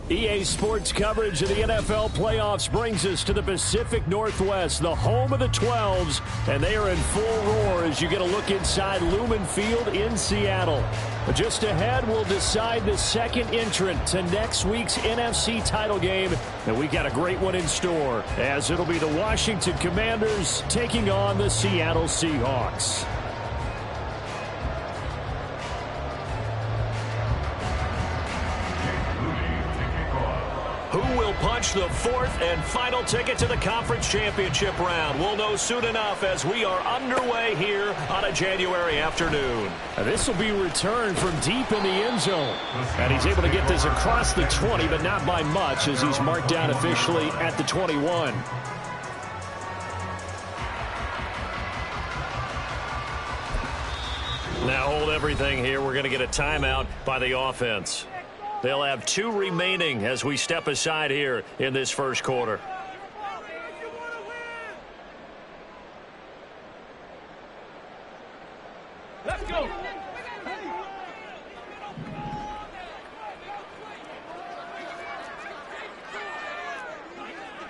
EA Sports coverage of the NFL playoffs brings us to the Pacific Northwest, the home of the 12s, and they are in full roar as you get a look inside Lumen Field in Seattle. But just ahead, we'll decide the second entrant to next week's NFC title game, and we got a great one in store, as it'll be the Washington Commanders taking on the Seattle Seahawks. Who will punch the fourth and final ticket to the conference championship round? We'll know soon enough as we are underway here on a January afternoon. This will be returned from deep in the end zone. And he's able to get this across the 20, but not by much as he's marked down officially at the 21. Now hold everything here. We're going to get a timeout by the offense. They'll have 2 remaining as we step aside here in this first quarter. Let's go.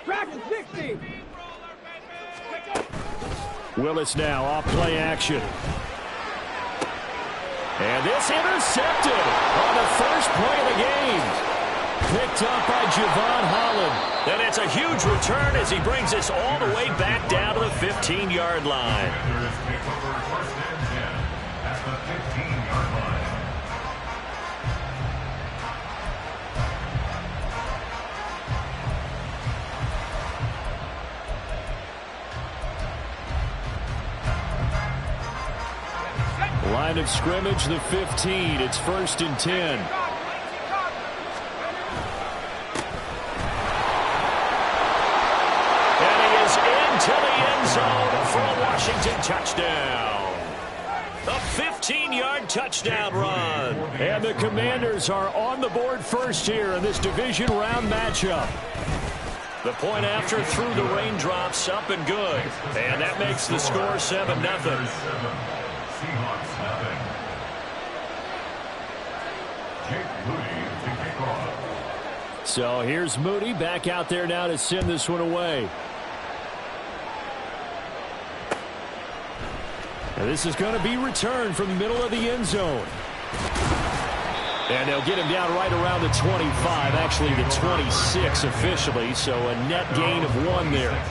Practice 60. Willis now off play action. And this intercepted on the first play of the game. Picked up by Javon Holland. And it's a huge return as he brings us all the way back down to the 15-yard line. Line of scrimmage, the 15. It's 1st and 10. And he is into the end zone for a Washington touchdown. A 15-yard touchdown run. And the Commanders are on the board first here in this division round matchup. The point after through the raindrops, up and good. And that makes the score 7-0. So here's Moody back out there now to send this one away. And this is going to be returned from the middle of the end zone. And they'll get him down right around the 25, actually the 26 officially, so a net gain of 1 there.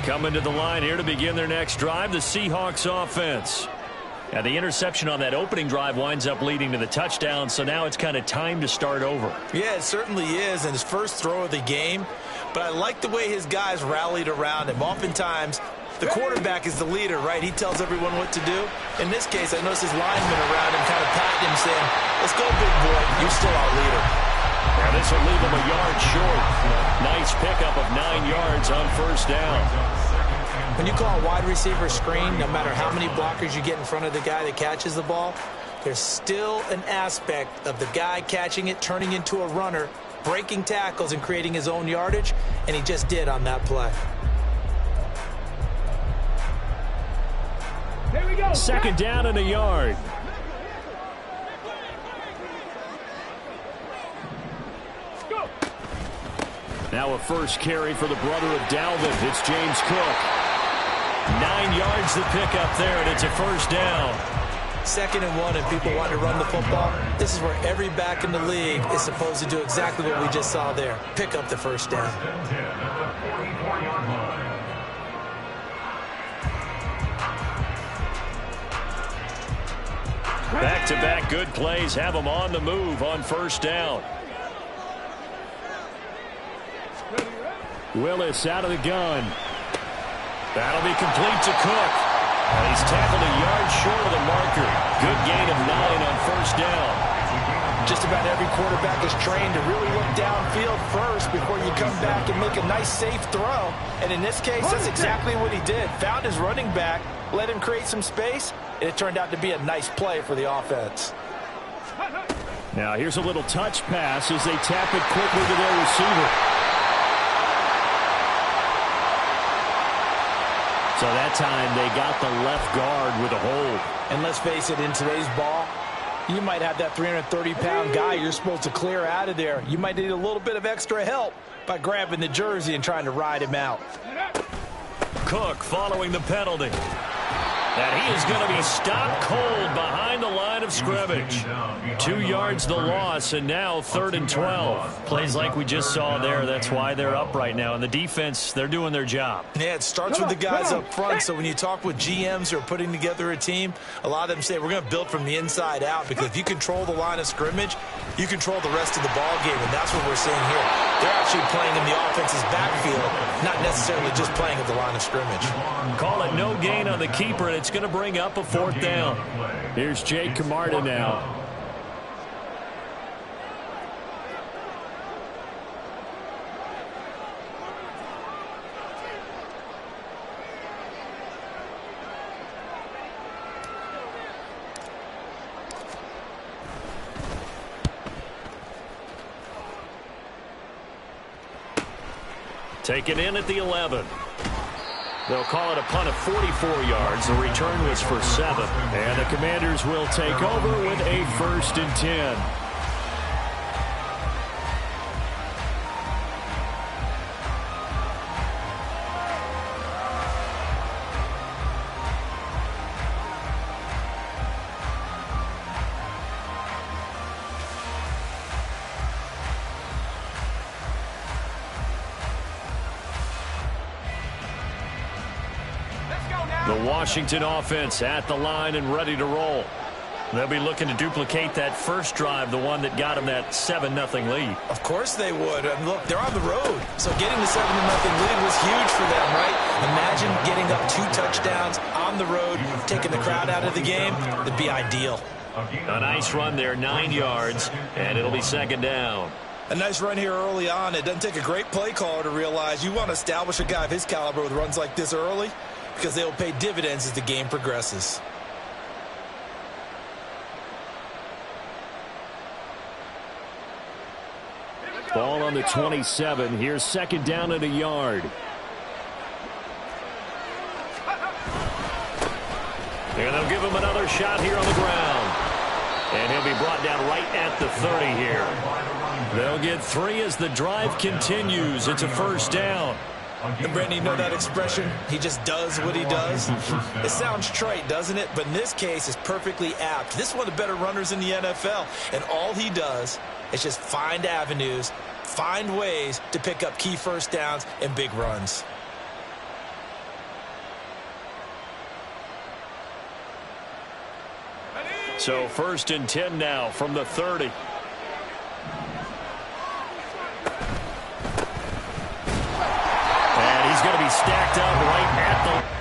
Coming to the line here to begin their next drive, the Seahawks offense. And the interception on that opening drive winds up leading to the touchdown, so now it's kind of time to start over. Yeah, it certainly is, and his first throw of the game. But I like the way his guys rallied around him. Oftentimes, the quarterback is the leader, right? He tells everyone what to do. In this case, I noticed his linemen around him kind of patting him, saying, let's go, big boy. You're still our leader. Now this will leave him a yard short. Nice pickup of 9 yards on first down. When you call a wide receiver screen, no matter how many blockers you get in front of the guy that catches the ball, there's still an aspect of the guy catching it, turning into a runner, breaking tackles and creating his own yardage, and he just did on that play. Here we go. 2nd down and a yard. Go. Now a first carry for the brother of Dalvin. It's James Cook. 9 yards the pickup there, and it's a first down. 2nd and 1, and people want to run the football. This is where every back in the league is supposed to do exactly what we just saw there. Pick up the first down. Back-to-back good plays have them on the move on first down. Willis out of the gun. That'll be complete to Cook. And he's tackled a yard short of the marker. Good gain of 9 on first down. Just about every quarterback is trained to really look downfield first before you come back and make a nice, safe throw. And in this case, that's exactly what he did. Found his running back, let him create some space, and it turned out to be a nice play for the offense. Now here's a little touch pass as they tap it quickly to their receiver. So that time they got the left guard with a hold. And let's face it, in today's ball, you might have that 330-pound guy you're supposed to clear out of there. You might need a little bit of extra help by grabbing the jersey and trying to ride him out. Cook following the penalty. And he is going to be stopped cold behind the line of scrimmage. 2 yards the loss, and now 3rd and 12. Plays like we just saw there. That's why they're up right now. And the defense, they're doing their job. Yeah, it starts with the guys up front. So when you talk with GMs who are putting together a team, a lot of them say we're going to build from the inside out, because if you control the line of scrimmage, you control the rest of the ball game, and that's what we're seeing here. They're actually playing in the offense's backfield, not necessarily just playing at the line of scrimmage. Call it no gain on the keeper, and it's going to bring up a 4th down. Here's Jake Camarda now. Taken in at the 11. They'll call it a punt of 44 yards. The return was for 7. And the Commanders will take over with a 1st and 10. The Washington offense at the line and ready to roll. They'll be looking to duplicate that first drive, the one that got them that 7-0 lead. Of course they would. And look, they're on the road. So getting the 7-0 lead was huge for them, right? Imagine getting up 2 touchdowns on the road, taking the crowd out of the game. That'd be ideal. A nice run there, 9 yards, and it'll be 2nd down. A nice run here early on. It doesn't take a great play caller to realize you want to establish a guy of his caliber with runs like this early, because they will pay dividends as the game progresses. Ball on the 27. Here's 2nd down and a yard. And they'll give him another shot here on the ground. And he'll be brought down right at the 30 here. They'll get 3 as the drive continues. It's a 1st down. And Brandon, you know that expression? He just does what he does. It sounds trite, doesn't it? But in this case, it's perfectly apt. This is one of the better runners in the NFL. And all he does is just find avenues, find ways to pick up key 1st downs and big runs. So 1st and 10 now from the 30. And he's going to be stacked up right at the...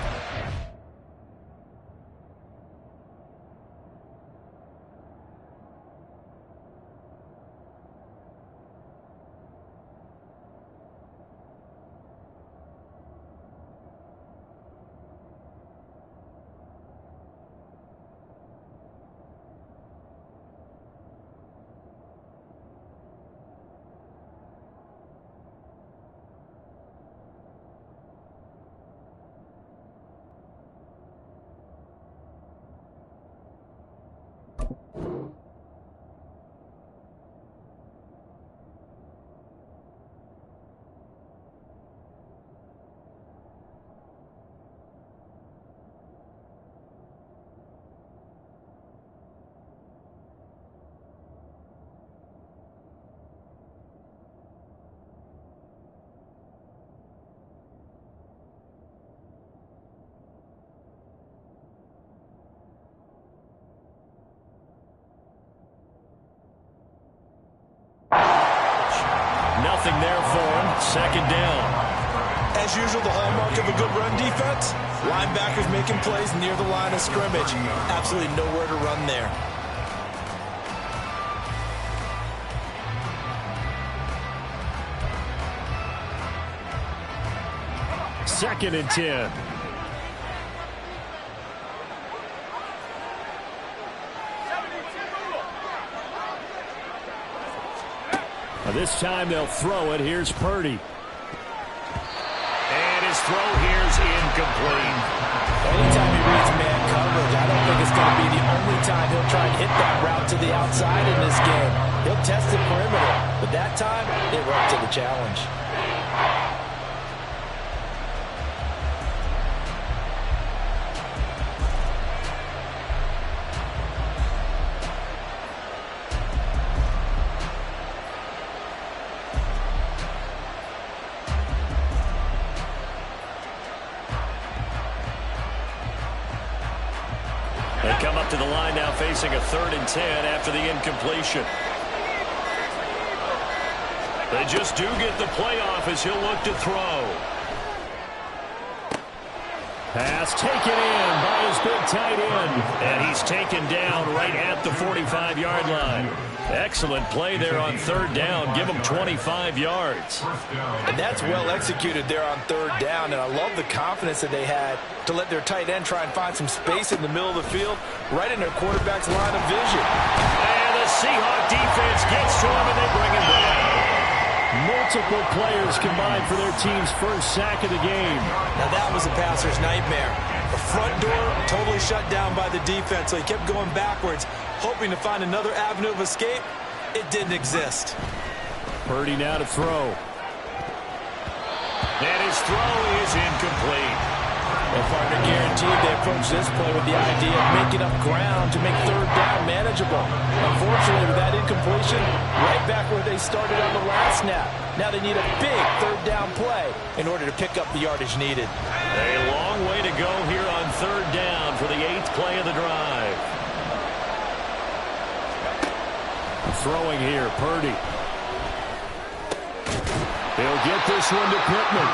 Nothing there for him. 2nd down. As usual, the hallmark of a good run defense, linebackers making plays near the line of scrimmage. Absolutely nowhere to run there. Second and 10. This time they'll throw it. Here's Purdy. And his throw here's incomplete. Anytime he reads man coverage, I don't think it's going to be the only time he'll try and hit that route to the outside in this game. He'll test the perimeter, but that time, it went to the challenge. They come up to the line now facing a 3rd and 10 after the incompletion. They just do get the playoff as he'll look to throw. Pass taken in by his big tight end. And he's taken down right at the 45-yard line. Excellent play there on 3rd down. Give him 25 yards. And that's well executed there on 3rd down. And I love the confidence that they had to let their tight end try and find some space in the middle of the field, right in their quarterback's line of vision. And the Seahawk defense gets to him, and they bring him down. Multiple players combined for their team's first sack of the game. Now that was a passer's nightmare. The front door totally shut down by the defense, so he kept going backwards, hoping to find another avenue of escape. It didn't exist. Purdy now to throw. And his throw is incomplete. And partner guaranteed they approach this play with the idea of making up ground to make 3rd down manageable. Unfortunately, with that incompletion, right back where they started on the last snap. Now they need a big 3rd down play in order to pick up the yardage needed. A long way to go here on 3rd down for the 8th play of the drive. Throwing here, Purdy. He'll get this one to Pittman.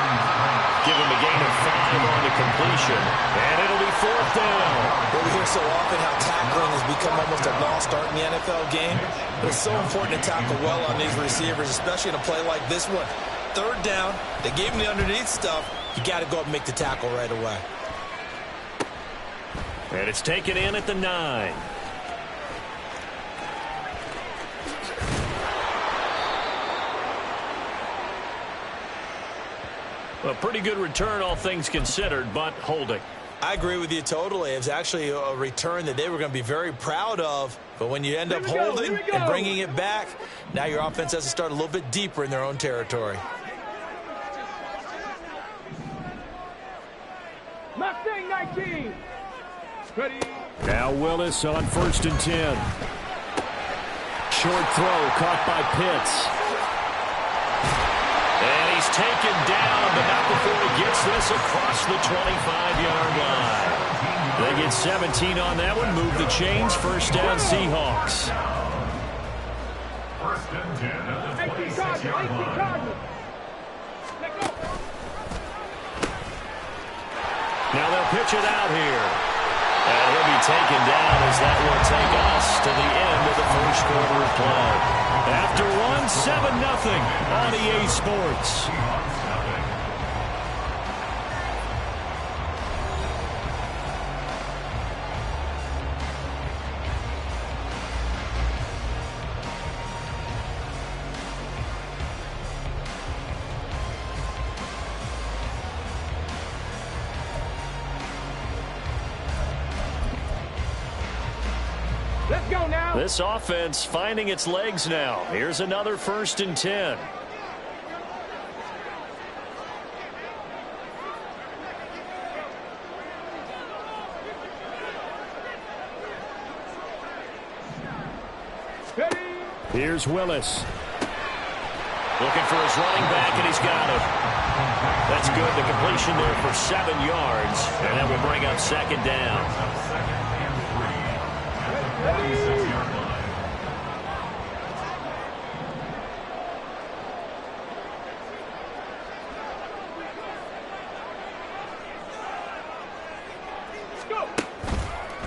Give him a gain of 5 on the completion. And it'll be 4th down. Well, we hear so often how tackling has become almost a lost art in the NFL game. But it's so important to tackle well on these receivers, especially in a play like this one. 3rd down, they gave him the underneath stuff. You got to go up and make the tackle right away. And it's taken in at the 9. A pretty good return, all things considered, but holding. I agree with you totally. It was actually a return that they were going to be very proud of. But when you end up holding and bringing it back, now your offense has to start a little bit deeper in their own territory. Mustang 19. Ready. Now Willis on 1st and 10. Short throw caught by Pitts. And he's taken down, but not before he gets this across the 25-yard line. They get 17 on that one, move the chains, 1st down Seahawks. 1st and 10. 18 Cardinals. Let go. Now they'll pitch it out here. And he'll be taken down as that will take us to the end of the 1st quarter of play. After one, 7-0 on EA Sports. Let's go now. This offense finding its legs now. Here's another 1st and 10. Ready. Here's Willis. Looking for his running back, and he's got it. That's good. The completion there for 7 yards. And that will bring up 2nd down.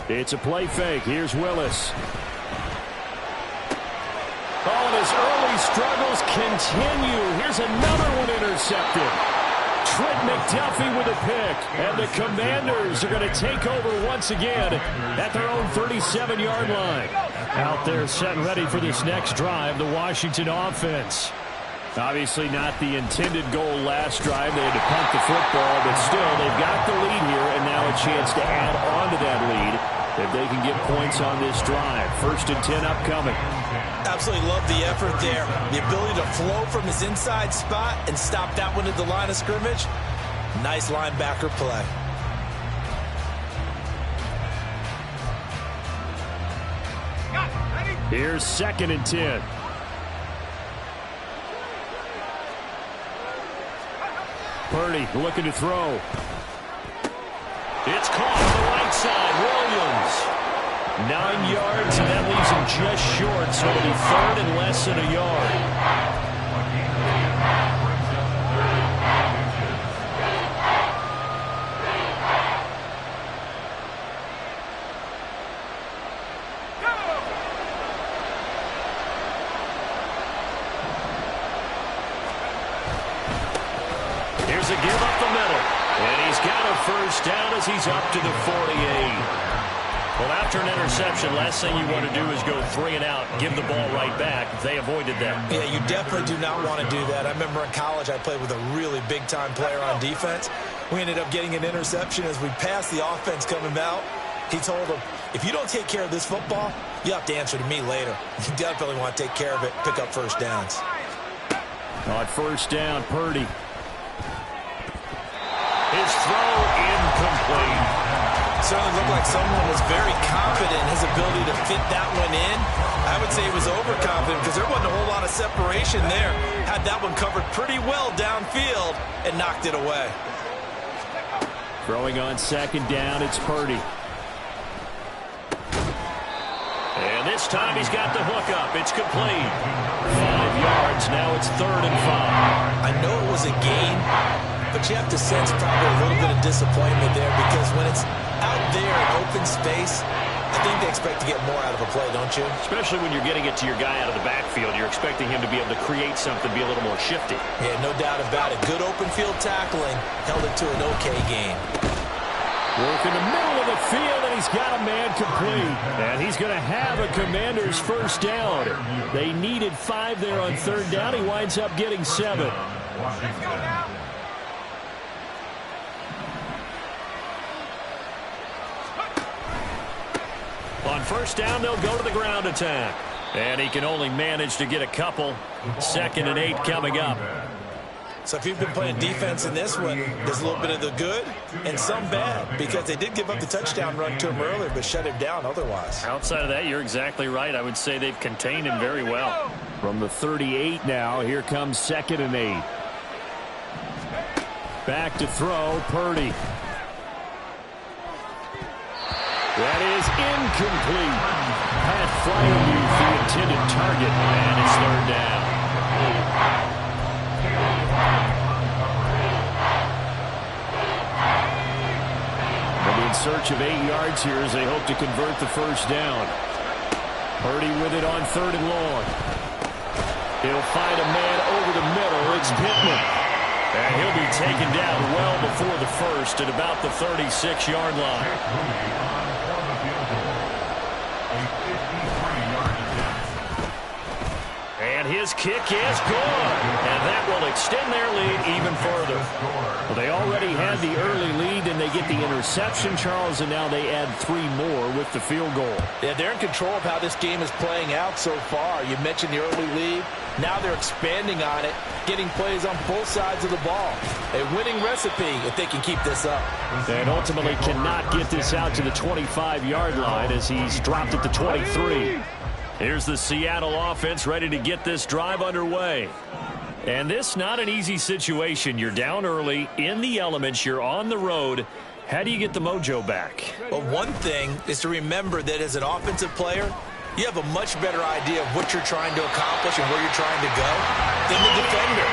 It's a play fake. Here's Willis. Oh, and his early struggles continue. Here's another one intercepted. Trent McDuffie with a pick. And the Commanders are going to take over once again at their own 37-yard line. Out there set and ready for this next drive, the Washington offense. Obviously not the intended goal last drive. They had to punt the football, but still, they've got the lead here, and now a chance to add on to that lead if they can get points on this drive. 1st and 10 upcoming. Absolutely love the effort there. The ability to flow from his inside spot and stop that one at the line of scrimmage. Nice linebacker play. Here's 2nd and 10. Purdy looking to throw. It's caught on the right side. Williams. 9 yards, and that leaves him just short, so it'll be 3rd and less than a yard. Here's a give up the middle. And he's got a 1st down as he's up to the 48. Well, after an interception, last thing you want to do is go 3 and out, give the ball right back. They avoided that. Yeah, you definitely do not want to do that. I remember in college I played with a really big-time player on defense. We ended up getting an interception as we passed the offense coming out. He told him, if you don't take care of this football, you have to answer to me later. You definitely want to take care of it, pick up 1st downs. On 1st down, Purdy. His throw incomplete. Certainly looked like someone was very confident in his ability to fit that one in. I would say he was overconfident because there wasn't a whole lot of separation there. Had that one covered pretty well downfield and knocked it away. Throwing on 2nd down, it's Purdy. And this time he's got the hook up. It's complete. 5 yards. Now it's 3rd and 5. I know it was a gain, but you have to sense probably a little bit of disappointment there because when it's out there in open space, I think they expect to get more out of a play, don't you? Especially when you're getting it to your guy out of the backfield. You're expecting him to be able to create something, be a little more shifty. Yeah, no doubt about it. Good open field tackling held it to an okay game. Work in the middle of the field, and he's got a man complete. And he's going to have a Commander's 1st down. They needed 5 there on 3rd down. He winds up getting 7. Let's go now. On 1st down, they'll go to the ground attack. And he can only manage to get a couple. 2nd and 8 coming up. So if you've been playing defense in this one, there's a little bit of the good and some bad because they did give up the touchdown run to him earlier but shut him down otherwise. Outside of that, you're exactly right. I would say they've contained him very well. From the 38 now, here comes 2nd and 8. Back to throw, Purdy. That is incomplete. Pat Fryermuth, the intended target, and it's 3rd down. They'll be in search of 8 yards here as they hope to convert the 1st down. Purdy with it on 3rd and long. He'll find a man over the middle. It's Pittman. And he'll be taken down well before the 1st at about the 36-yard line. And his kick is good. And that will extend their lead even further. Well, they already had the early lead, and they get the interception, Charles, and now they add 3 more with the field goal. Yeah, they're in control of how this game is playing out so far. You mentioned the early lead. Now they're expanding on it, getting plays on both sides of the ball. A winning recipe if they can keep this up. And ultimately cannot get this out to the 25-yard line as he's dropped at the 23. Here's the Seattle offense ready to get this drive underway. And this not an easy situation. You're down early, in the elements, you're on the road. How do you get the mojo back? Well, one thing is to remember that as an offensive player, you have a much better idea of what you're trying to accomplish and where you're trying to go than the defender.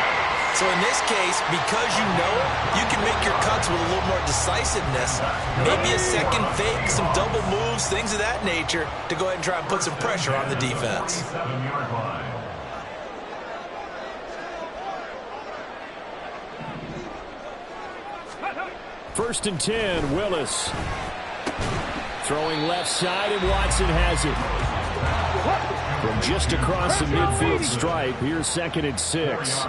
So in this case, because you know it, you can make your cuts with a little more decisiveness. Maybe a second fake, some double moves, things of that nature to go ahead and try and put some pressure on the defense. First and 10, Willis. Throwing left side, and Watson has it. From just across the midfield stripe, here's 2nd and 6.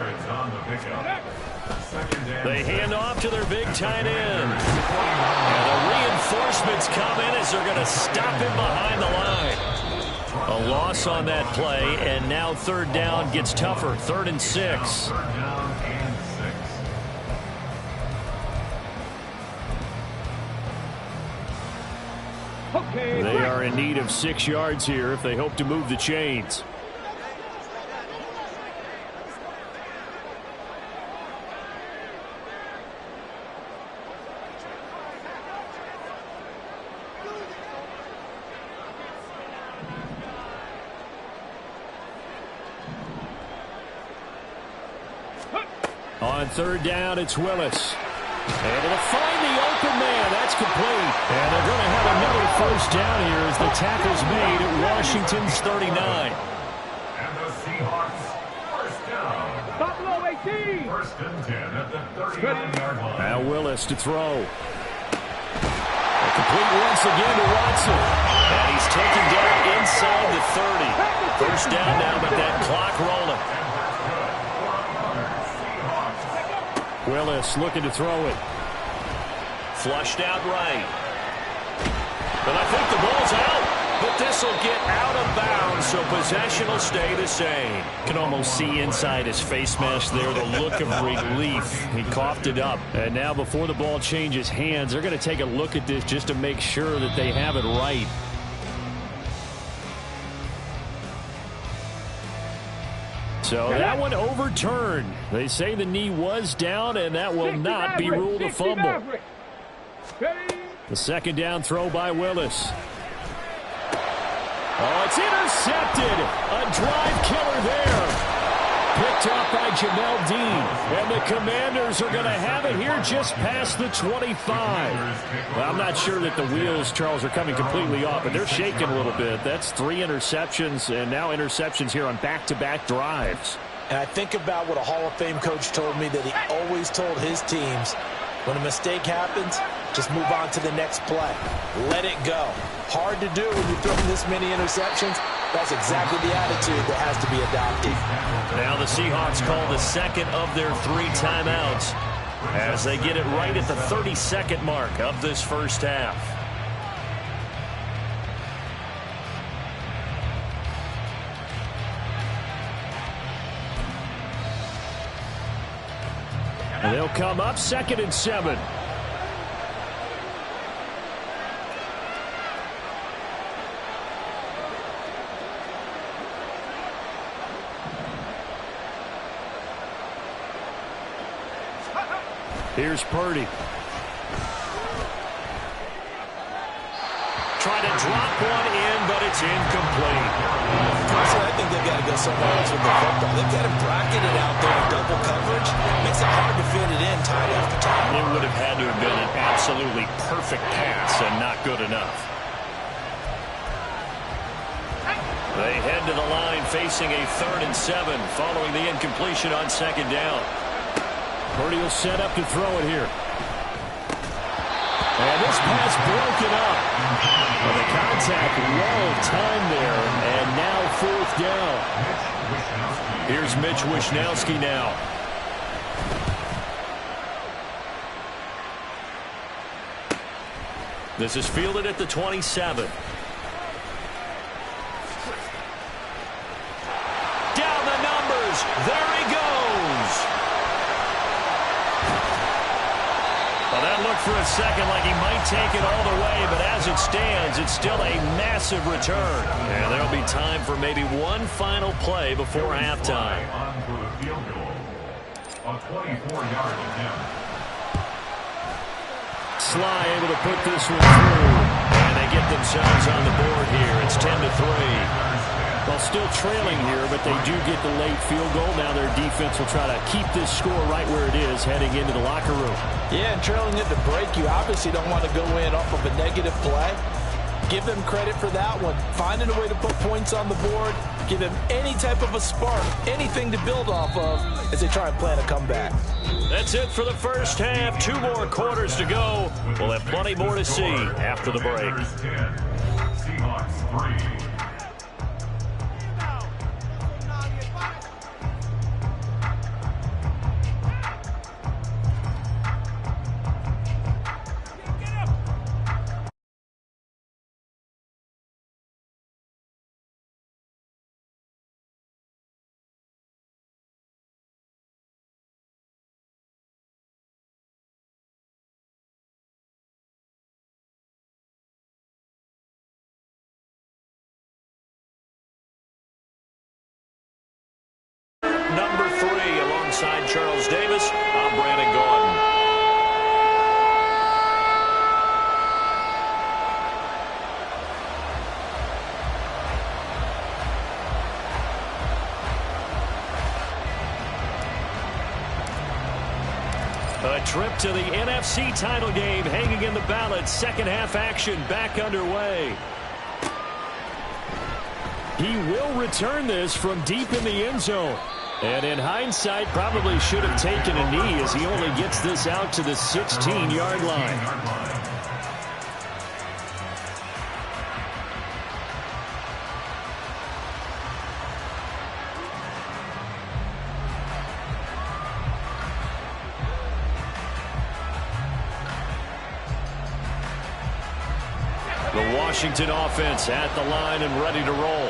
They hand off to their big tight end. And the reinforcements come in as they're going to stop him behind the line. A loss on that play, and now 3rd down gets tougher. 3rd and 6. They are in need of 6 yards here if they hope to move the chains. On 3rd down, it's Willis. Able to find the open man. That's complete. And they're going to have another 1st down here as the tackle's made at Washington's 39. And the Seahawks, 1st down. Buffalo 18. 1st and 10 at the 39-yard line. Now Willis to throw. A complete once again to Watson. And he's taken down inside the 30. 1st down now, but that clock rolling. Willis looking to throw it. Flushed out right. But I think the ball's out. But this will get out of bounds, so possession will stay the same. Can almost see inside his face mask there the look of relief. He coughed it up. And now before the ball changes hands, they're going to take a look at this just to make sure that they have it right. So that one overturned. They say the knee was down, and that will not be ruled a fumble. The 2nd down throw by Willis. Oh, it's intercepted. A drive killer there. Picked up by Jamel Dean. And the Commanders are going to have it here just past the 25. Well, I'm not sure that the wheels, Charles, are coming completely off, but they're shaking a little bit. That's 3 interceptions, and now interceptions here on back-to-back drives. And I think about what a Hall of Fame coach told me that he always told his teams, when a mistake happens, just move on to the next play. Let it go. Hard to do when you're throwing this many interceptions. That's exactly the attitude that has to be adopted. Now the Seahawks call the 2nd of their 3 timeouts as they get it right at the 32nd mark of this 1st half. And they'll come up 2nd and 7. Here's Purdy. Trying to drop one in, but it's incomplete. I think they've got to go somewhere else with the football. They've got him bracketed out there in double coverage. Makes it hard to fit it in time after time. It would have had to have been an absolutely perfect pass and not good enough. They head to the line facing a 3rd and 7 following the incompletion on 2nd down. Purdy will set up to throw it here. And this pass broken up. Well, the contact well timed there, and now 4th down. Here's Mitch Wishnowsky now. This is fielded at the 27. Down the numbers. There he goes. Well, that looked for a second like he might take it all the way, but as it stands, it's still a massive return. And there'll be time for maybe one final play before halftime. A 24-yard attempt. Sly able to put this one through. And they get themselves on the board here. It's 10-3. Well, still trailing here, but they do get the late field goal. Now their defense will try to keep this score right where it is heading into the locker room. Yeah, and trailing at the break, you obviously don't want to go in off of a negative play. Give them credit for that one. Finding a way to put points on the board, give him any type of a spark, anything to build off of as they try and plan a comeback. That's it for the first half. 2 more quarters to go. We'll have plenty more to see after the break. Seahawks 3. Number 3 alongside Charles Davis. I'm Brandon Gordon. A trip to the NFC title game hanging in the balance. Second half action back underway. He will return this from deep in the end zone. And in hindsight, probably should have taken a knee as he only gets this out to the 16-yard line. The Washington offense at the line and ready to roll.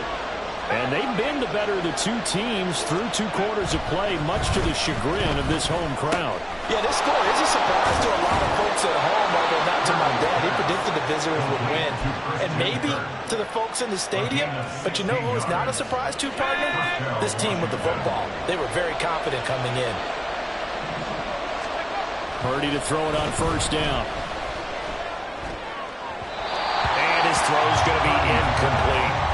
And they've been the better of the 2 teams through 2 quarters of play, much to the chagrin of this home crowd. Yeah, this score is a surprise to a lot of folks at home, although not to my dad. He predicted the visitors would win. And maybe to the folks in the stadium, but you know who is not a surprise to, partner? This team with the football. They were very confident coming in. Purdy to throw it on first down. And his throw's going to be incomplete.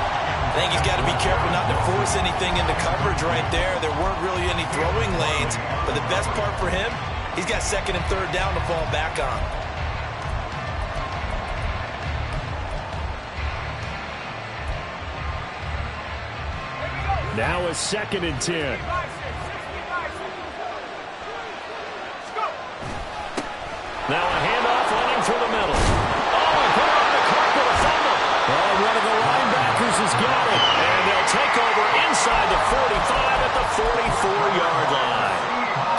I think he's got to be careful not to force anything into coverage right there. There weren't really any throwing lanes, but the best part for him, he's got 2nd and 3rd down to fall back on. Now a 2nd and 10. Now a handoff running through the middle. Oh, he put it on the clock with a fumble. Oh, one of the linebackers has got it. And they'll take over inside the 45 at the 44-yard line.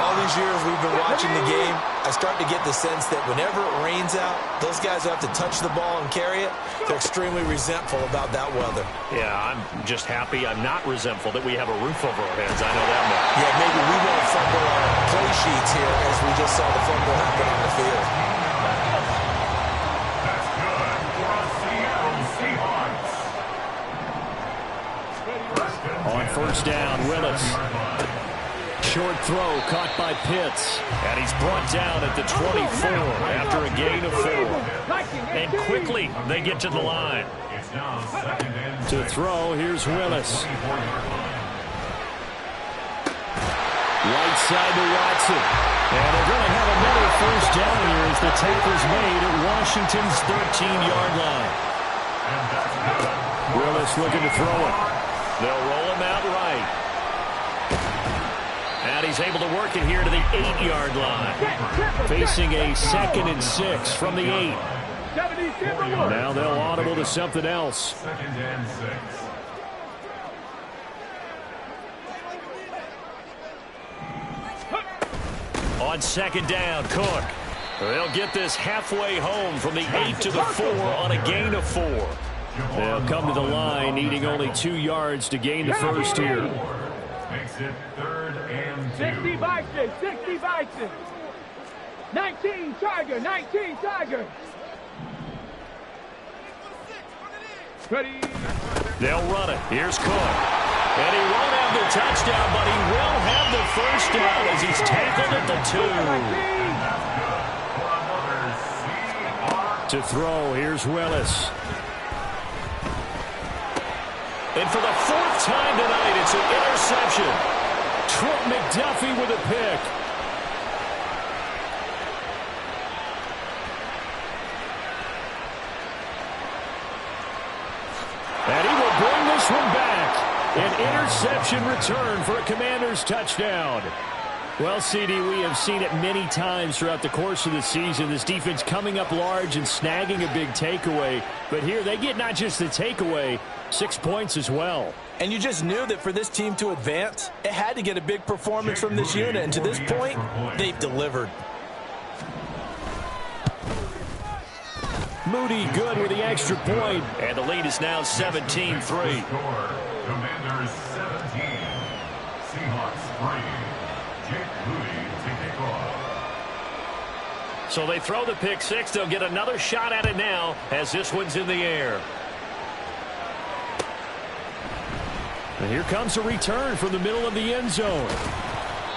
All these years we've been watching the game, I start to get the sense that whenever it rains out, those guys who have to touch the ball and carry it, they're extremely resentful about that weather. Yeah, I'm just happy I'm not resentful that we have a roof over our heads. I know that much. Yeah, maybe we won't fumble our play sheets here as we just saw the fumble happen on the field. That's good for a Seattle Seahawks. On first down, Willis. Short throw caught by Pitts. And he's brought down at the 24 after a gain of 4. And quickly they get to the line. It's now 2nd and 6. To throw, here's Willis. Right side to Watson. And they're going to have another first down here as the tackle's made at Washington's 13-yard line. Willis looking to throw it. They'll roll him out right. And he's able to work it here to the 8-yard line. Facing a 2nd and 6 from the 8. Now they'll audible to something else. 2nd and 6. On 2nd down, Cook. They'll get this halfway home from the 8 to the 4 on a gain of 4. They'll come to the line needing only 2 yards to gain the first here. Makes it 3rd and 2. 60 Vikings, 60 Vikings. 19 Tiger, 19 Tiger. Ready. They'll run it. Here's Cook. And he won't have the touchdown, but he will have the first down as he's tackled at the 2. To throw, here's Willis. And for the 4th time tonight, it's an interception. Trent McDuffie with a pick. And he will bring this one back. An interception return for a Commanders touchdown. Well, CD, we have seen it many times throughout the course of the season. This defense coming up large and snagging a big takeaway. But here they get not just the takeaway, 6 points as well. And you just knew that for this team to advance, it had to get a big performance from this unit. And to this point, they've delivered. Moody good with the extra point. And the lead is now 17-3. Commanders 17. Seahawks 3. So they throw the pick six. They'll get another shot at it now as this one's in the air. And here comes a return from the middle of the end zone.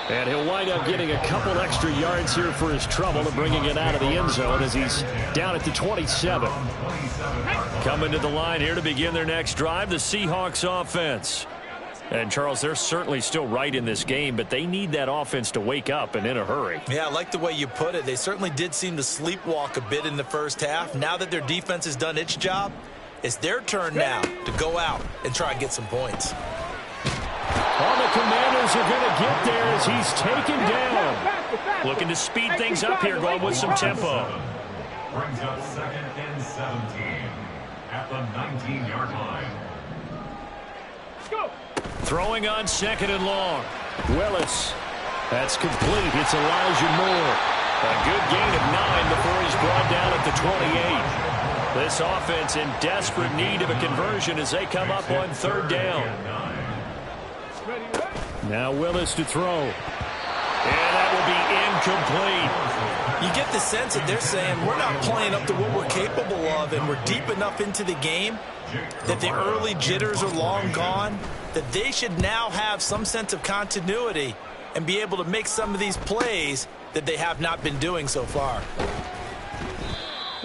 And he'll wind up getting a couple extra yards here for his trouble and bringing it out of the end zone as he's down at the 27. Coming to the line here to begin their next drive, the Seahawks offense. And, Charles, they're certainly still right in this game, but they need that offense to wake up and in a hurry. Yeah, I like the way you put it. They certainly did seem to sleepwalk a bit in the first half. Now that their defense has done its job, it's their turn now to go out and try and get some points. All the Commanders are going to get there as he's taken down. Looking to speed things up here, going with some tempo. Brings up 2nd and 17 at the 19-yard line. Go. Throwing on 2nd and long. Willis. That's complete. It's Elijah Moore. A good gain of 9 before he's brought down at the 28. This offense in desperate need of a conversion as they come up on 3rd down. Now Willis to throw. And that will be incomplete. You get the sense that they're saying we're not playing up to what we're capable of, and we're deep enough into the game that the early jitters are long gone, that they should now have some sense of continuity and be able to make some of these plays that they have not been doing so far.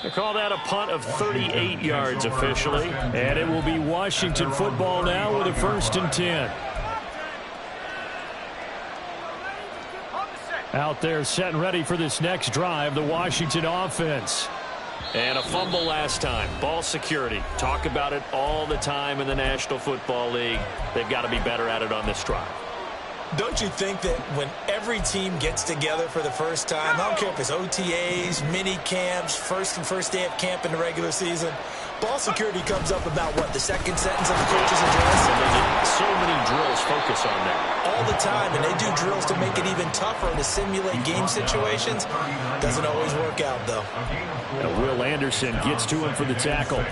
They call that a punt of 38 yards officially. And it will be Washington football now with a 1st and 10. Out there set and ready for this next drive, the Washington offense. And a fumble last time. Ball security. Talk about it all the time in the National Football League. They've got to be better at it on this drive. Don't you think that when every team gets together for the first time, I don't care if it's OTAs, mini camps, first day of camp in the regular season, ball security comes up about what, the 2nd sentence of the coach's address? And they get so many drills focus on that. All the time, and they do drills to make it even tougher to simulate game situations. Doesn't always work out, though. And Will Anderson gets to him for the tackle.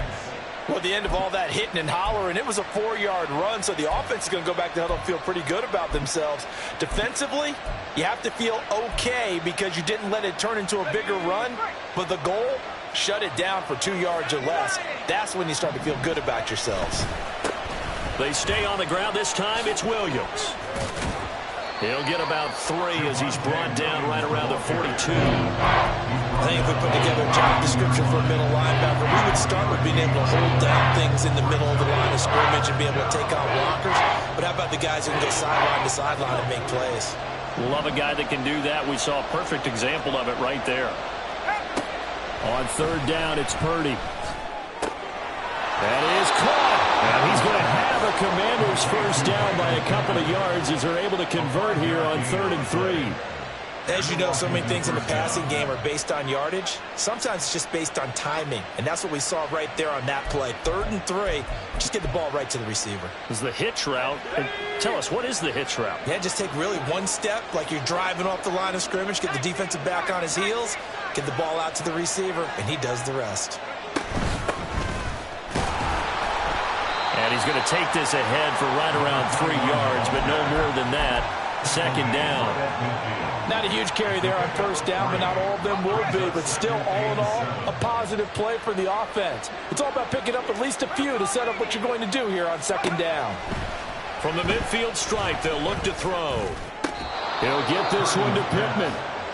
Well, at the end of all that hitting and hollering, it was a 4-yard run, so the offense is going to go back to huddle and feel pretty good about themselves. Defensively, you have to feel okay because you didn't let it turn into a bigger run, but the goal, shut it down for 2 yards or less. That's when you start to feel good about yourselves. They stay on the ground. This time it's Williams. He'll get about 3 as he's brought down right around the 42. I think if we put together a job description for a middle linebacker, we would start with being able to hold down things in the middle of the line of scrimmage and be able to take out blockers. But how about the guys who can go sideline to sideline and make plays? Love a guy that can do that. We saw a perfect example of it right there. On 3rd down, it's Purdy. That is caught. And he's going to have a Commanders 1st down by a couple of yards as they're able to convert here on 3rd and 3. As you know, so many things in the passing game are based on yardage. Sometimes it's just based on timing, and that's what we saw right there on that play. 3rd and 3, just get the ball right to the receiver. This is the hitch route. And tell us, what is the hitch route? Yeah, just take really one step, like you're driving off the line of scrimmage, get the defensive back on his heels, get the ball out to the receiver, and he does the rest. And he's going to take this ahead for right around 3 yards, but no more than that. 2nd down. Not a huge carry there on 1st down, but not all of them will be. But still, all in all, a positive play for the offense. It's all about picking up at least a few to set up what you're going to do here on 2nd down. From the midfield stripe, they'll look to throw. He'll get this one to Pittman.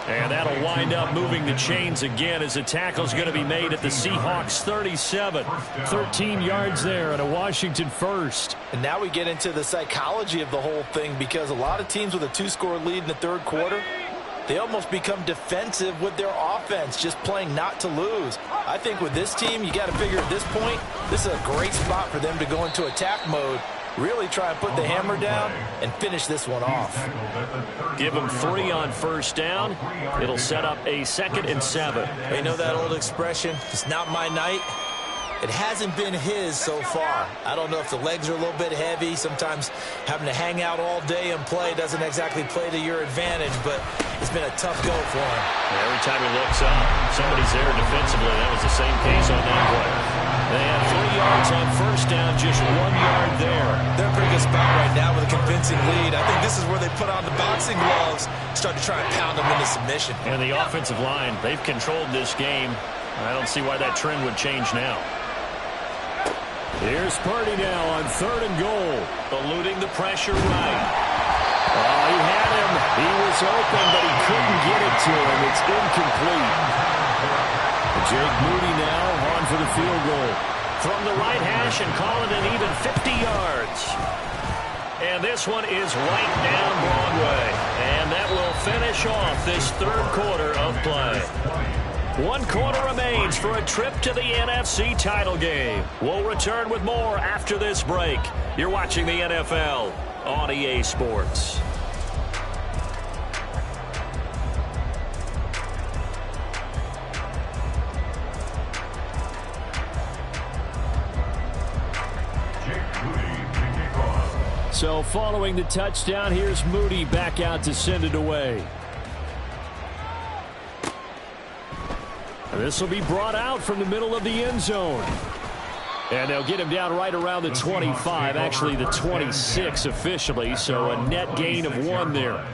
And that'll wind up moving the chains again as the tackle's going to be made at the Seahawks 37. 13 yards there and a Washington 1st. And now we get into the psychology of the whole thing because a lot of teams with a 2-score lead in the 3rd quarter, they almost become defensive with their offense, just playing not to lose. I think with this team, you got to figure at this point, this is a great spot for them to go into attack mode Really try and put the hammer down and finish this one off. Give him 3 on first down. It'll set up a 2nd and 7. You know that old expression, it's not my night? It hasn't been his so far. I don't know if the legs are a little bit heavy. Sometimes having to hang out all day and play doesn't exactly play to your advantage, but it's been a tough go for him. Every time he looks up, somebody's there defensively. That was the same case on that play. They have 3 yards on first down, just 1 yard there. They're in a pretty good spot right now with a convincing lead. I think this is where they put on the boxing gloves, start to try and pound them into submission. And the offensive line, they've controlled this game. I don't see why that trend would change now. Here's Purdy now on 3rd and goal. Eluding the pressure right. Oh, he had him. He was open, but he couldn't get it to him. It's incomplete. Jake Moody now on for the field goal. From the right hash and call it an even 50 yards. And this one is right down Broadway. And that will finish off this 3rd quarter of play. 1 quarter remains for a trip to the NFC title game. We'll return with more after this break. You're watching the NFL on EA Sports. So following the touchdown, here's Moody back out to send it away. This will be brought out from the middle of the end zone. And they'll get him down right around the 25, actually the 26 officially, so a net gain of 1 there.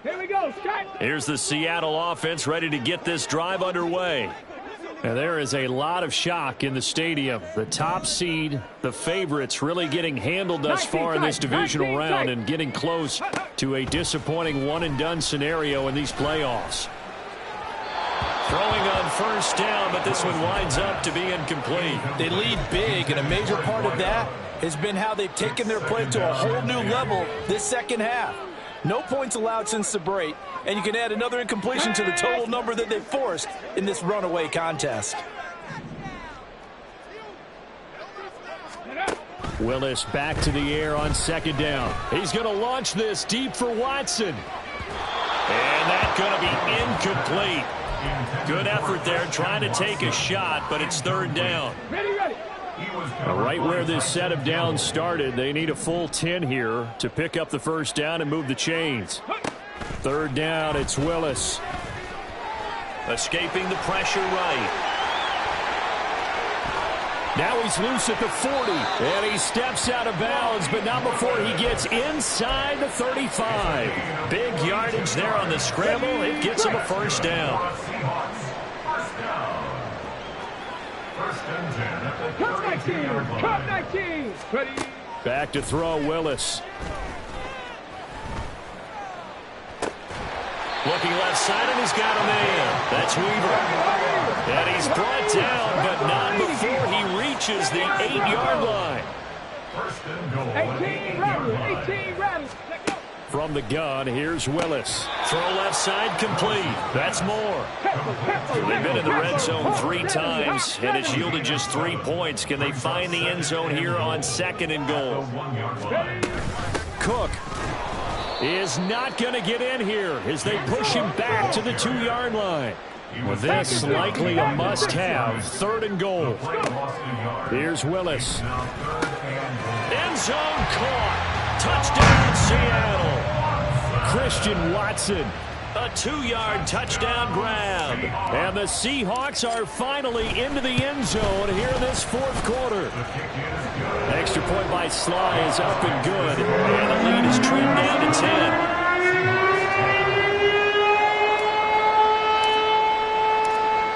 Here we go, Scott. Here's the Seattle offense ready to get this drive underway. And there is a lot of shock in the stadium. The top seed, the favorites, really getting handled thus far in this divisional round and getting close to a disappointing one-and-done scenario in these playoffs. Throwing on first down, but this one winds up to be incomplete. They lead big, and a major part of that has been how they've taken their play to a whole new level this second half. No points allowed since the break, and you can add another incompletion to the total number that they forced in this runaway contest. Willis back to the air on 2nd down. He's going to launch this deep for Watson. And that's going to be incomplete. Good effort there trying to take a shot, but it's 3rd down. Ready. Right where this set of downs started, they need a full 10 here to pick up the first down and move the chains. 3rd down, it's Willis. Escaping the pressure right. Now he's loose at the 40, and he steps out of bounds, but not before he gets inside the 35. Big yardage there on the scramble. It gets him a first down. Cut 19. Ready. Back to throw, Willis. Looking left side, and he's got a man. That's Weaver. And he's brought down, but not before he reaches the 8-yard line. 18 Rattlers. From the gun, here's Willis. Throw left side complete. That's more. They've been in the red zone 3 times, and it's yielded just 3 points. Can they find the end zone here on 2nd and goal? Cook is not going to get in here as they push him back to the 2-yard line. This likely a must-have. 3rd and goal. Here's Willis. End zone caught. Touchdown, Seattle. Christian Watson. A 2-yard touchdown grab. And the Seahawks are finally into the end zone here in this 4th quarter. Extra point by Sly is up and good. And the lead is trimmed down to 10.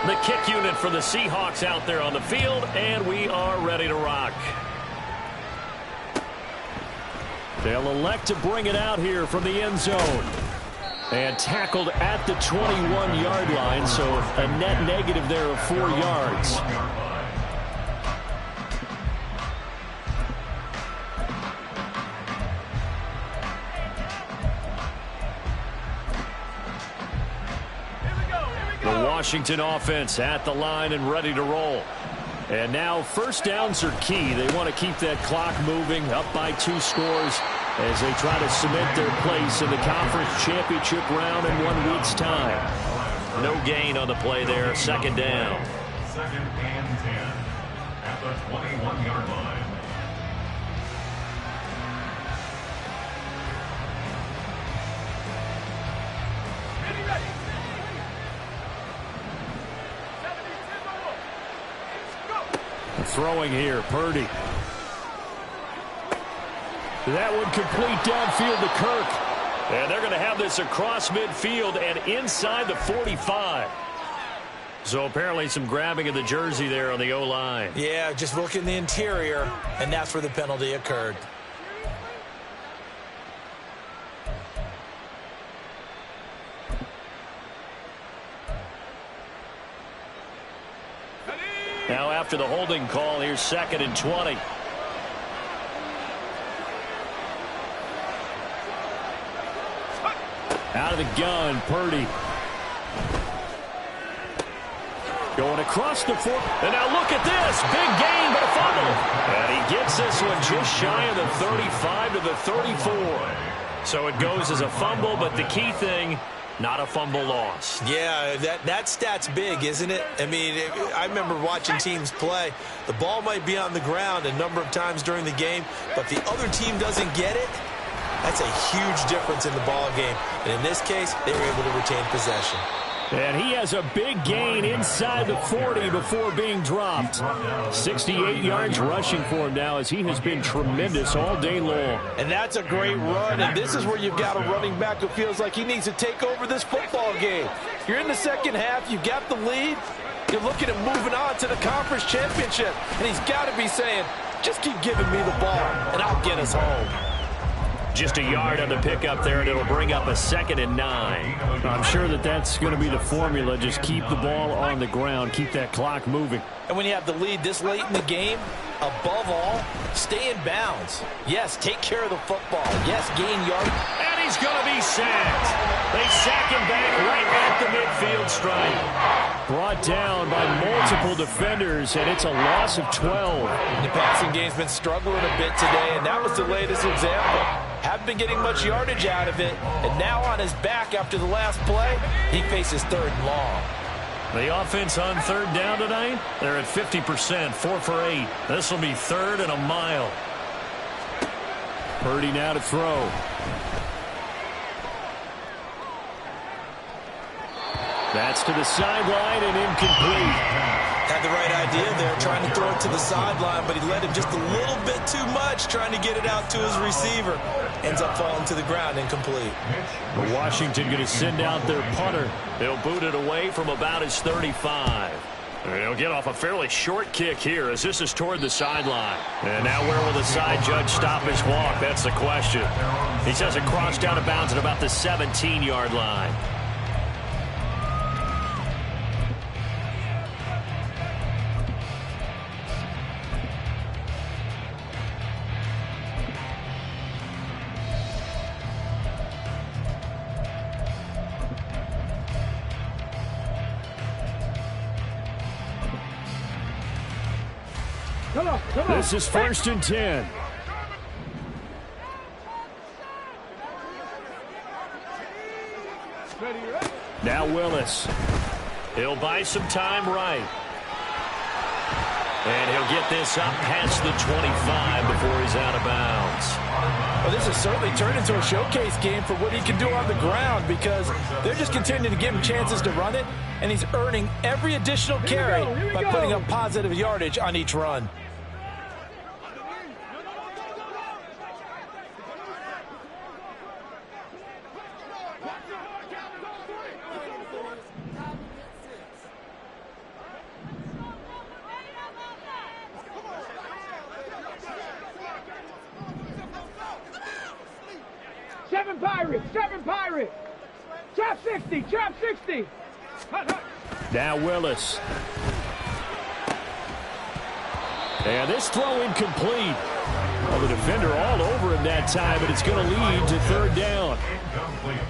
The kick unit for the Seahawks out there on the field, and we are ready to rock. They'll elect to bring it out here from the end zone. And tackled at the 21-yard line, so a net negative there of 4 yards. Washington offense at the line and ready to roll. And now first downs are key. They want to keep that clock moving, up by 2 scores as they try to cement their place in the conference championship round in 1 week's time. No gain on the play there. Second down. Second and 10 at the 21-yard line. Throwing here, Purdy. That one complete downfield to Kirk. And they're going to have this across midfield and inside the 45. So apparently some grabbing of the jersey there on the O-line. Yeah, just look in the interior, and that's where the penalty occurred. Now after the holding call, here's 2nd and 20. Out of the gun, Purdy. Going across the 4. And now look at this. Big gain, but a fumble. And he gets this one just shy of the 35 to the 34. So it goes as a fumble, but the key thing, not a fumble loss. Yeah, that stat's big, isn't it? I mean, I remember watching teams play. The ball might be on the ground a number of times during the game, but the other team doesn't get it. That's a huge difference in the ball game. And in this case, they were able to retain possession. And he has a big gain inside the 40 before being dropped. 68 yards rushing for him now as he has been tremendous all day long. And that's a great run, and this is where you've got a running back who feels like he needs to take over this football game. You're in the second half, you've got the lead, you're looking at moving on to the conference championship, and he's got to be saying, just keep giving me the ball, and I'll get us home. Just a yard on the pickup there, and it'll bring up a 2nd and 9. I'm sure that's going to be the formula. Just keep the ball on the ground. Keep that clock moving. And when you have the lead this late in the game, above all, stay in bounds. Yes, take care of the football. Yes, gain yards. And he's going to be sacked. They sack him back right at the midfield stripe. Brought down by multiple defenders, and it's a loss of 12. The passing game's been struggling a bit today, and that was the latest example. Haven't been getting much yardage out of it, and now on his back after the last play, he faces 3rd and long. The offense on 3rd down tonight, they're at 50%, 4 for 8. This will be 3rd and a mile. Purdy now to throw. That's to the sideline and incomplete. Had the right idea there, trying to throw it to the sideline, but he led him just a little bit too much, trying to get it out to his receiver. Ends up falling to the ground, incomplete. Washington going to send out their punter. They'll boot it away from about his 35. They'll get off a fairly short kick here as this is toward the sideline. And now where will the side judge stop his walk? That's the question. He says it crossed out of bounds at about the 17-yard line. This is 1st and 10. Now Willis. He'll buy some time right. And he'll get this up past the 25 before he's out of bounds. Well, this has certainly turned into a showcase game for what he can do on the ground because they're just continuing to give him chances to run it, and he's earning every additional carry by putting up positive yardage on each run. Seven Pirates! Trap 60! Trap 60! Now Willis. And this throw incomplete. Well, the defender all over him that time, but it's going to lead to 3rd down.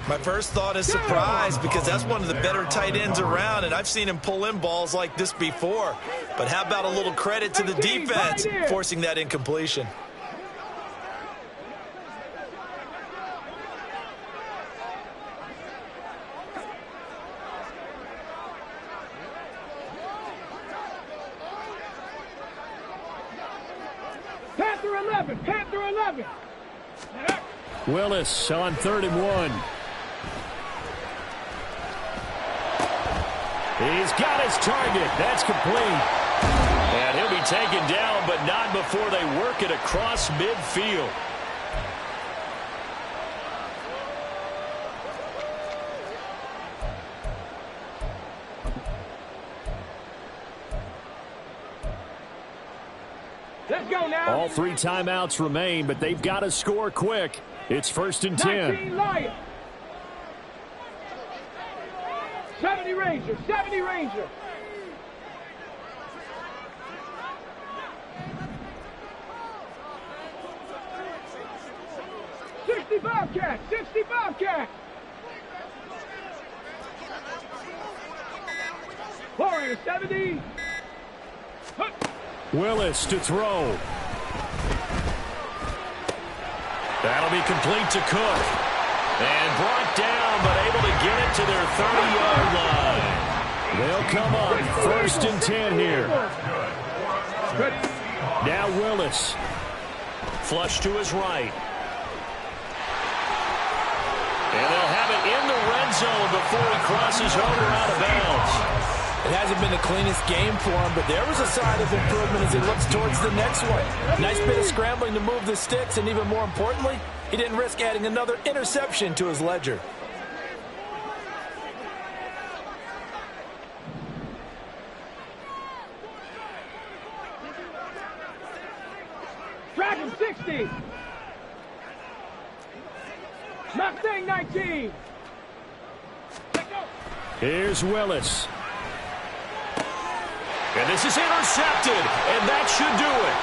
My first thought is surprise because that's one of the better tight ends around, and I've seen him pull in balls like this before. But how about a little credit to the defense forcing that incompletion? Panther 11, Panther 11. Willis on 3rd and 1. He's got his target. That's complete. And he'll be taken down, but not before they work it across midfield. Let's go now. All 3 timeouts remain, but they've got to score quick. It's 1st and 10. 19 Lions. 70 Ranger, 70 Ranger. 60 Bobcat, 60 Bobcat. Warrior 70. Willis to throw. That'll be complete to Cook. And brought down, but able to get it to their 30-yard line. They'll come up 1st and 10 here. Now Willis. Flush to his right. And they'll have it in the red zone before he crosses over out of bounds. It hasn't been the cleanest game for him, but there was a sign of improvement as he looks towards the next one. Nice bit of scrambling to move the sticks, and even more importantly, he didn't risk adding another interception to his ledger. Dragon 60. Mustang 19. Here's Willis. And this is intercepted, and that should do it.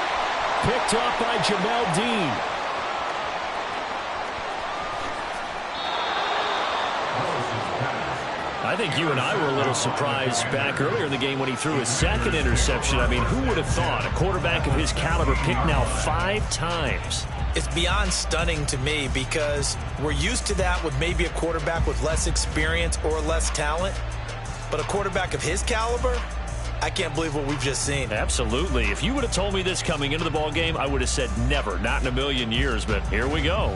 Picked up by Jamel Dean. I think you and I were a little surprised back earlier in the game when he threw his 2nd interception. I mean, who would have thought a quarterback of his caliber picked now 5 times? It's beyond stunning to me because we're used to that with maybe a quarterback with less experience or less talent. But a quarterback of his caliber, I can't believe what we've just seen. Absolutely. If you would have told me this coming into the ball game, I would have said never, not in a million years, but here we go.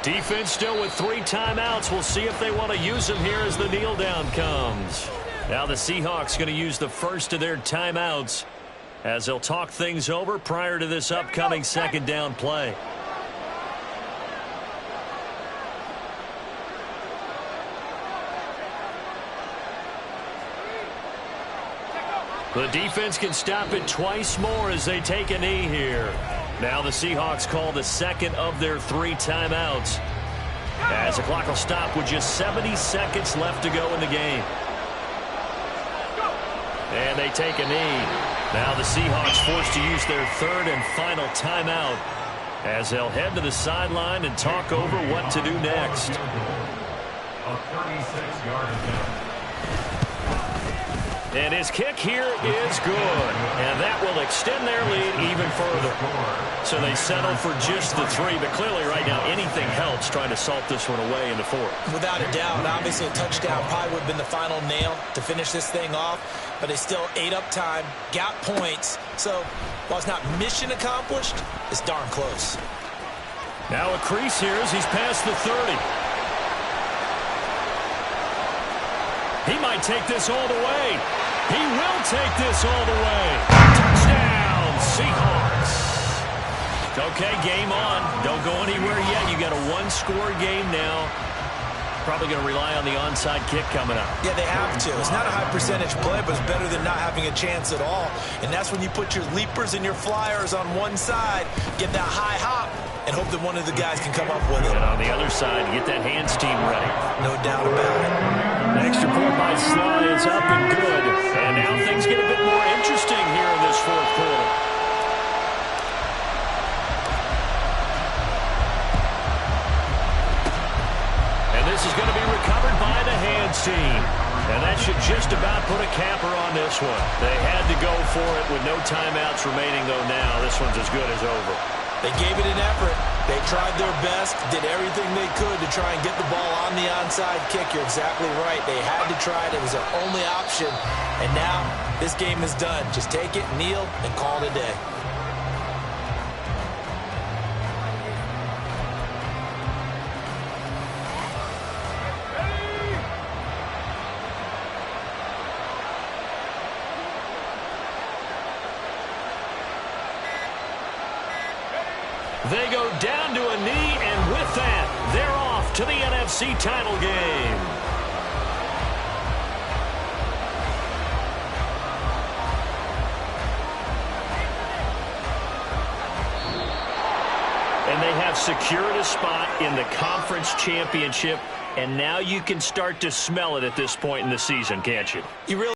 Defense still with 3 timeouts. We'll see if they want to use them here as the kneel down comes. Now the Seahawks going to use the first of their timeouts as they'll talk things over prior to this upcoming 2nd down play. The defense can stop it twice more as they take a knee here. Now the Seahawks call the 2nd of their 3 timeouts as the clock will stop with just 70 seconds left to go in the game. And they take a knee. Now the Seahawks forced to use their 3rd and final timeout as they'll head to the sideline and talk over what to do next. A 36-yard attempt. And his kick here is good. And that will extend their lead even further. So they settle for just the 3. But clearly right now anything helps trying to salt this one away in the 4th. Without a doubt, obviously a touchdown probably would have been the final nail to finish this thing off. But they still ate up time, got points. So while it's not mission accomplished, it's darn close. Now a crease here as he's past the 30. He might take this all the way. He will take this all the way. Touchdown, Seahawks. Okay, game on. Don't go anywhere yet. You got a 1-score game now. Probably going to rely on the onside kick coming up. Yeah, they have to. It's not a high percentage play, but it's better than not having a chance at all. And that's when you put your leapers and your flyers on one side, get that high hop, and hope that one of the guys can come up with it. And on the other side, get that hands team ready. No doubt about it. Extra point by Sly is up and good. And now things get a bit more interesting here in this fourth quarter. And this is going to be recovered by the hands team. And that should just about put a capper on this one. They had to go for it with no timeouts remaining, though now this one's as good as over. They gave it an effort. They tried their best, did everything they could to try and get the ball on the onside kick. You're exactly right. They had to try it. It was their only option. And now this game is done. Just take it, kneel, and call it a day. They go down to a knee, and with that, they're off to the NFC title game. And they have secured a spot in the conference championship, and now you can start to smell it at this point in the season, can't you? You really